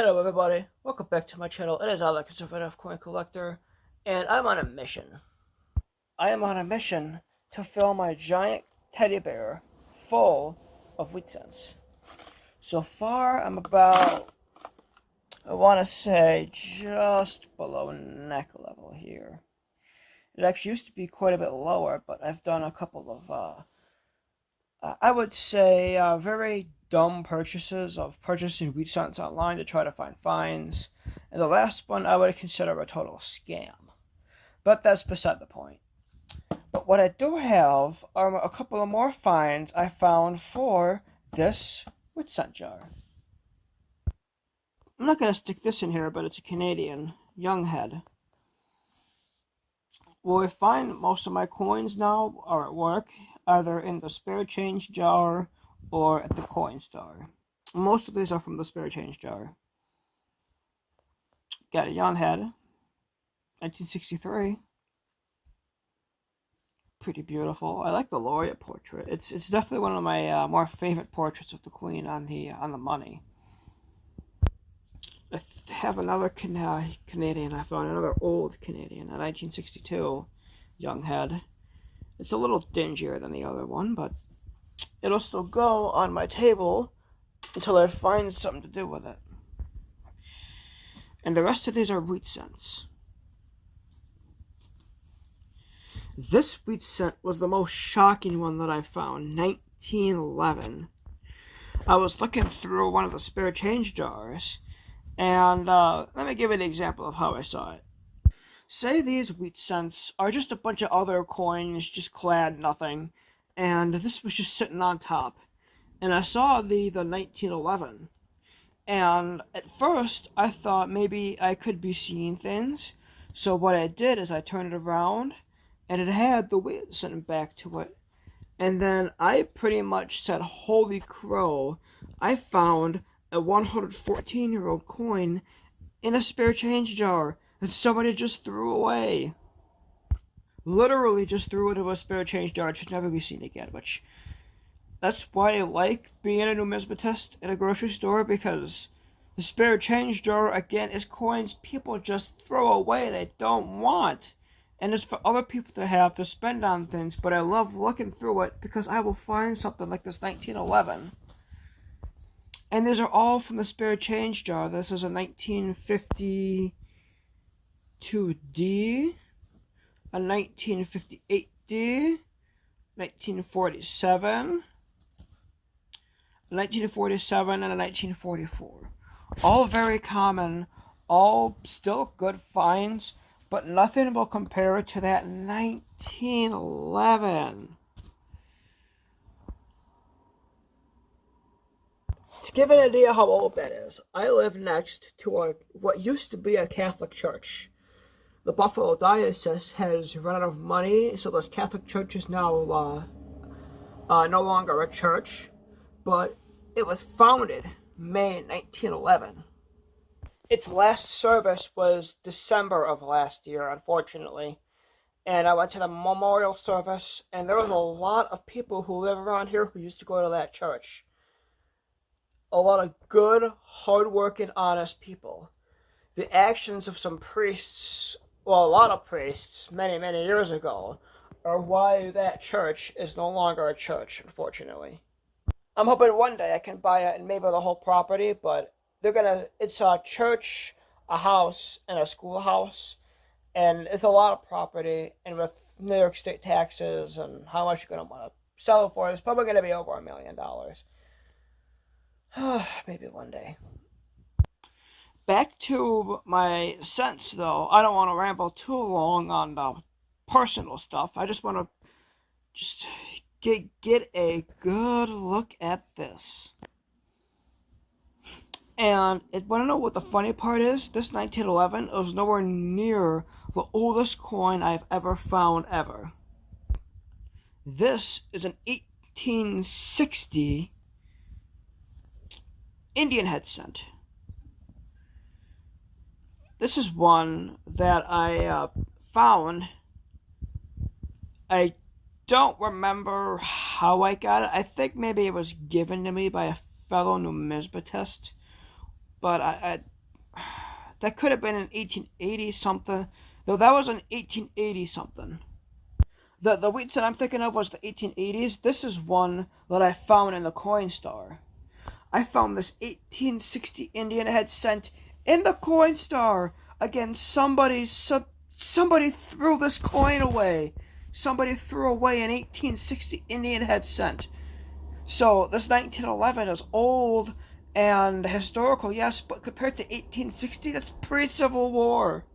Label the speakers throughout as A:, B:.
A: Hello everybody, welcome back to my channel. It is Alec, Conservative Coin Collector, and I'm on a mission. I am on a mission to fill my giant teddy bear full of wheat cents. So far, I'm about, I want to say, just below neck level here. It actually used to be quite a bit lower, but I've done a couple of I would say very dumb purchases of purchasing wheat cents online to try to find finds. And the last one I would consider a total scam. But that's beside the point. But what I do have are a couple of more finds I found for this wheat cent jar. I'm not going to stick this in here, but it's a Canadian young head. Well, I find most of my coins now are at work, either in the spare change jar or at the coin store. Most of these are from the spare change jar. Got a young head, 1963. Pretty beautiful. I like the laureate portrait. It's definitely one of my more favorite portraits of the Queen on the money. I have another Canadian. I found another old Canadian, a 1962 young head. It's a little dingier than the other one, but it'll still go on my table until I find something to do with it. And the rest of these are wheat cents. This wheat cent was the most shocking one that I found, 1911. I was looking through one of the spare change jars, and let me give you an example of how I saw it. Say these wheat cents are just a bunch of other coins, just clad nothing, and this was just sitting on top. And I saw the 1911, and at first I thought maybe I could be seeing things. So what I did is I turned it around, and it had the wheat sitting back to it. And then I pretty much said, holy crow, I found a 114-year-old coin in a spare change jar that somebody just threw away. Literally just threw it into a spare change jar. It should never be seen again, which that's why I like being a numismatist in a grocery store, because the spare change jar, again, is coins people just throw away they don't want. And it's for other people to have to spend on things, but I love looking through it because I will find something like this 1911. And these are all from the spare change jar. This is a 1952D, a 1958D, 1947, a 1947, and a 1944. All very common, all still good finds, but nothing will compare to that 1911. To give an idea how old that is, I live next to what used to be a Catholic church. The Buffalo Diocese has run out of money, so this Catholic church is now no longer a church, but it was founded May 1911. Its last service was December of last year, unfortunately, and I went to the memorial service, and there was a lot of people who live around here who used to go to that church. A lot of good, hard-working, honest people. The actions of some priests, well, a lot of priests, many, many years ago, are why that church is no longer a church, unfortunately. I'm hoping one day I can buy it and maybe the whole property, but it's a church, a house, and a schoolhouse, and it's a lot of property, and with New York State taxes and how much you're going to want to sell it for, it's probably going to be over $1 million. Maybe one day. Back to my cents, though. I don't want to ramble too long on the personal stuff. I just want to get a good look at this. And want to know what the funny part is? This 1911 is nowhere near the oldest coin I've ever found ever. This is an 1860 Indian head cent. This is one that I found. I don't remember how I got it. I think maybe it was given to me by a fellow numismatist, but that could have been in 1880 something. No, that was in 1880 something. The wheat that I'm thinking of was the 1880s. This is one that I found in the coin store. I found this 1860 Indian head cent in the coin store. Again, somebody threw this coin away. Somebody threw away an 1860 Indian head cent. So this 1911 is old and historical, yes, but compared to 1860, that's pre-Civil War.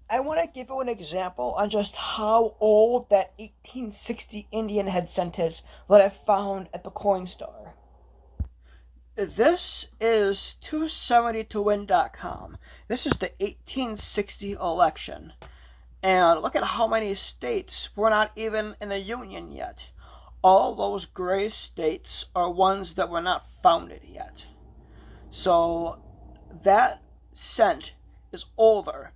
A: I want to give you an example on just how old that 1860 Indian head cent is that I found at the coin store. This is 270towin.com. This is the 1860 election. And look at how many states were not even in the Union yet. All those gray states are ones that were not founded yet. So that cent is older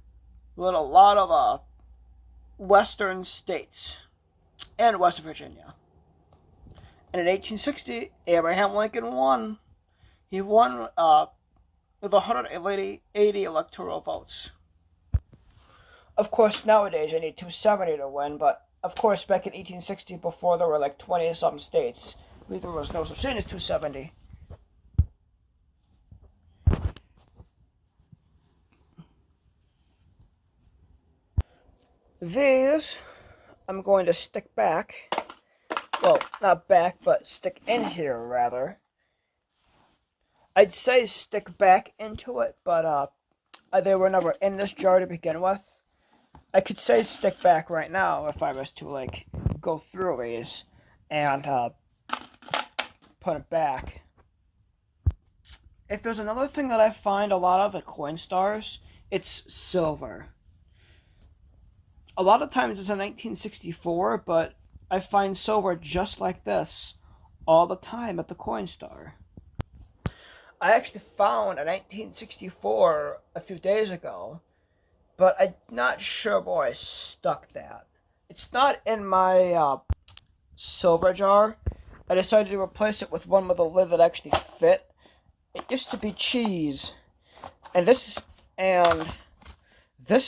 A: than a lot of western states and West Virginia. And in 1860, Abraham Lincoln won. He won with 180 electoral votes. Of course, nowadays you need 270 to win, but of course, back in 1860, before there were like 20-some states, there was no such thing as 270. These, I'm going to stick back. Well, not back, but stick in here, rather. I'd say stick back into it, but they were never in this jar to begin with. I could say stick back right now if I was to, like, go through these and put it back. If there's another thing that I find a lot of at coin stores, it's silver. A lot of times it's a 1964, but I find silver just like this all the time at the coin store. I actually found a 1964 a few days ago, but I'm not sure where I stuck that. It's not in my silver jar. I decided to replace it with one with a lid that actually fit. It used to be cheese, and this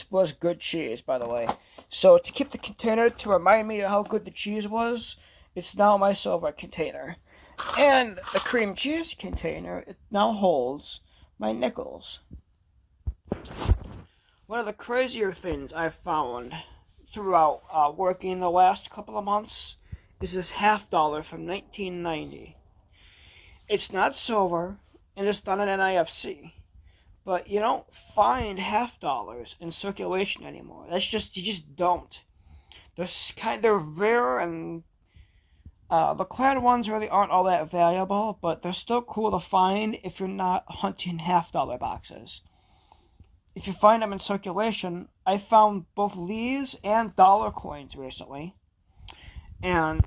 A: was good cheese, by the way. So to keep the container to remind me of how good the cheese was, it's now my silver container. And the cream cheese container, it now holds my nickels. One of the crazier things I've found throughout working the last couple of months is this $50 from 1990. It's not silver, and it's done in NIFC. But you don't find $50 in circulation anymore. You just don't. They're rare, and the clad ones really aren't all that valuable, but they're still cool to find if you're not hunting $50 boxes. If you find them in circulation, I found both leaves and dollar coins recently, and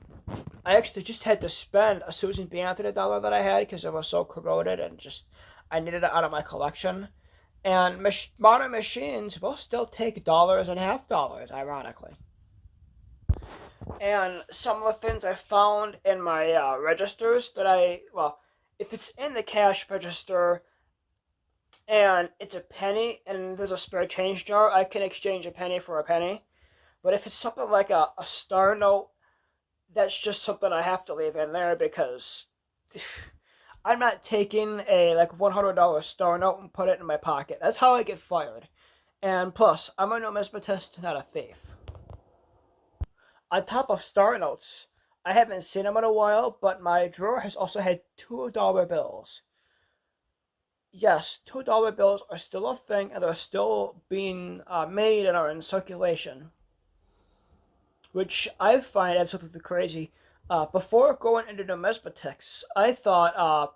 A: I actually just had to spend a Susan B. Anthony dollar that I had because it was so corroded and I needed it out of my collection. And modern machines will still take dollars and $50, ironically. And some of the things I found in my registers that if it's in the cash register and it's a penny and there's a spare change jar, I can exchange a penny for a penny. But if it's something like a star note, that's just something I have to leave in there because I'm not taking a $100 star note and put it in my pocket. That's how I get fired. And plus, I'm a numismatist, not a thief. On top of star notes, I haven't seen them in a while, but my drawer has also had $2 bills. Yes, $2 bills are still a thing, and they're still being made and are in circulation, which I find absolutely crazy. Before going into numismatics, I thought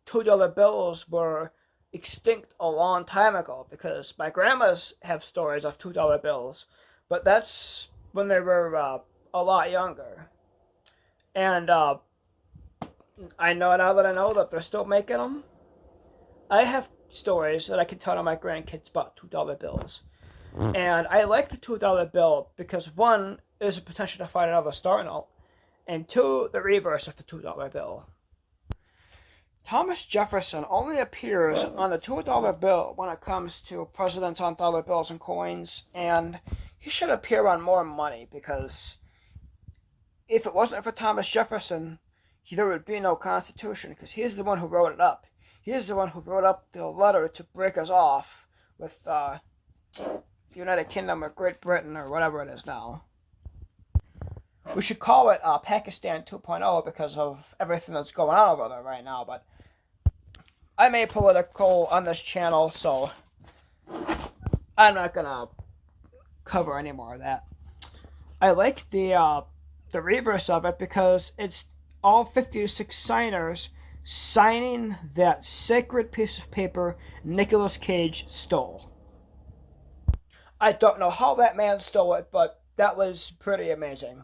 A: $2 bills were extinct a long time ago because my grandmas have stories of $2 bills, but that's when they were a lot younger. And I know now that I know that they're still making them. I have stories that I can tell to my grandkids about $2 bills. And I like the $2 bill because one, there's a potential to find another star note, and two, the reverse of the $2 bill. Thomas Jefferson only appears on the $2 bill when it comes to presidents on dollar bills and coins, and he should appear on more money because if it wasn't for Thomas Jefferson, there would be no Constitution because he's the one who wrote it up. He is the one who wrote up the letter to break us off with the United Kingdom or Great Britain or whatever it is now. We should call it Pakistan 2.0 because of everything that's going on over there right now, but I'm apolitical on this channel, so I'm not gonna cover any more of that. I like the reverse of it because it's all 56 signers signing that sacred piece of paper Nicolas Cage stole. I don't know how that man stole it, but that was pretty amazing.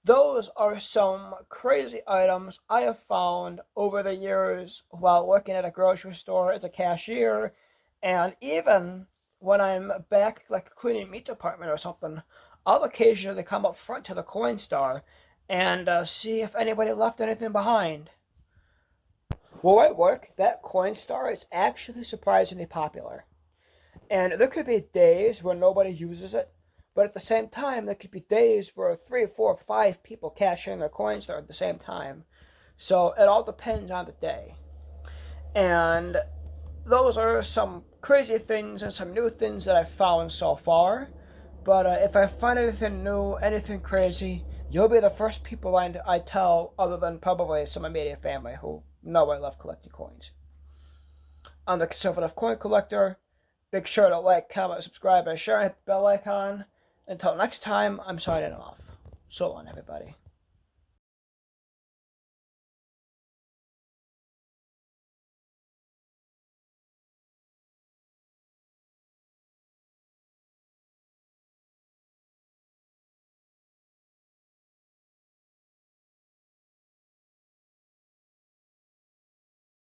A: Those are some crazy items I have found over the years while working at a grocery store as a cashier, and even when I'm back like cleaning meat department or something, I'll occasionally come up front to the coin store and see if anybody left anything behind. Where I work, that coin store is actually surprisingly popular. And there could be days where nobody uses it, but at the same time, there could be days where 3, 4, 5 people cash in their coins there at the same time. So it all depends on the day. And those are some crazy things and some new things that I've found so far. But if I find anything new, anything crazy, you'll be the first people I tell, other than probably some immediate family who know I love collecting coins. I'm the Conservative Coin Collector. Make sure to like, comment, subscribe, and share, hit the bell icon. Until next time, I'm signing off. So long, everybody.